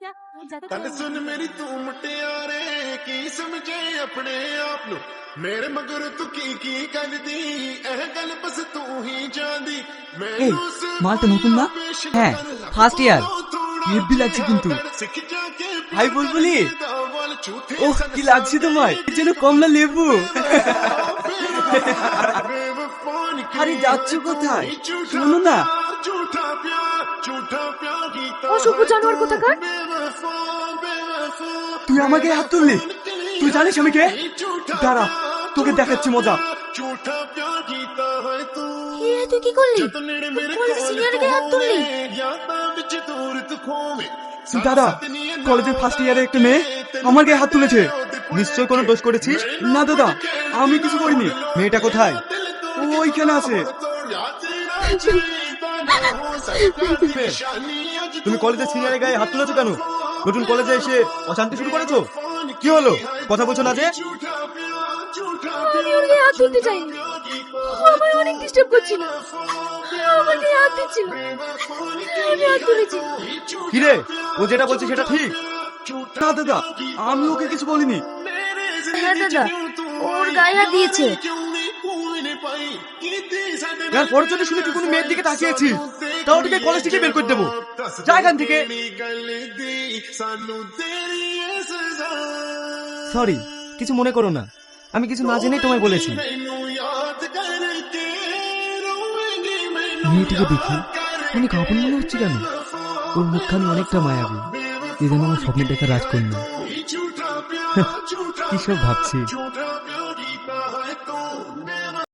ਗੱਲ ਸੁਣ ਮੇਰੀ ਤੂੰ ਮੁਟਿਆਰੇ ਕੀ ਸਮਝੇ ਆਪਣੇ ਆਪ ਨੂੰ ਮੇਰੇ ਮਗਰ ਤੂੰ ਕੀ ਕਰਦੀ ਇਹ ਗੱਲ ਬਸ ਤੂੰ ਹੀ ਜਾਣਦੀ এই মালটা নতুন না? হ্যাঁ, ফার্স্ট ইয়ার। হেব্বি লাগছে কিন্তু। হাই বুলবুলি, ওহ কি লাগছে তোমায়, যেন কমলা লেবু। আরে যাচ্ছ কোথায়, শোনো না। অশুভ জানোয়ার কোথাকার। তুই আমাকে হাত তুললি, তুই জানিস আমি কে? দাঁড়া তোকে দেখাচ্ছি মজা। তুই কি করলি? সিনিয়রকে হাত তুললি? দাদা, কলেজের ফার্স্ট ইয়ারে একটা মেয়ে আমার গায়ে হাত তুলেছে। নিশ্চয় কোনো দোষ করেছিস? না দাদা, আমি কিছু করিনি। মেয়েটা কোথায়? ওইখানে আছে। তুমি কলেজের সিনিয়রের গায়ে হাত তুলেছো কেন? নতুন কলেজে এসে অশান্তি শুরু করেছো? কি হলো, কথা বলছো না যে? আমি ওর গায়ে হাত তুলতে চাইনি, আমার অনেক ডিস্টার্ব করছিল, আমার গায়ে হাত দিচ্ছিল, আমি হাত তুলেছি। কিরে, ও যেটা বলছে সেটা ঠিক? না দাদা, আমি ওকে কিছু বলিনি। হ্যাঁ দাদা, ওর গায়ে হাত দিয়েছে। এর পরে যদি শুনে তুই কোনো মেয়ের দিকে তাকিয়েছি, তাহলে তোকে কলেজ থেকে বের করে দেবো। যা এখান থেকে। সরি, কিছু মনে করো না, আমি কিছু না জেনেই তোমায় বলেছি। মেয়েটিকে দেখি অনেক আপন মনে হচ্ছে কেন? ওর মুখখানি অনেকটা মায়াবী, এ যেন আমার স্বপ্নে দেখা রাজকন্যা। কি সব ভাবছি।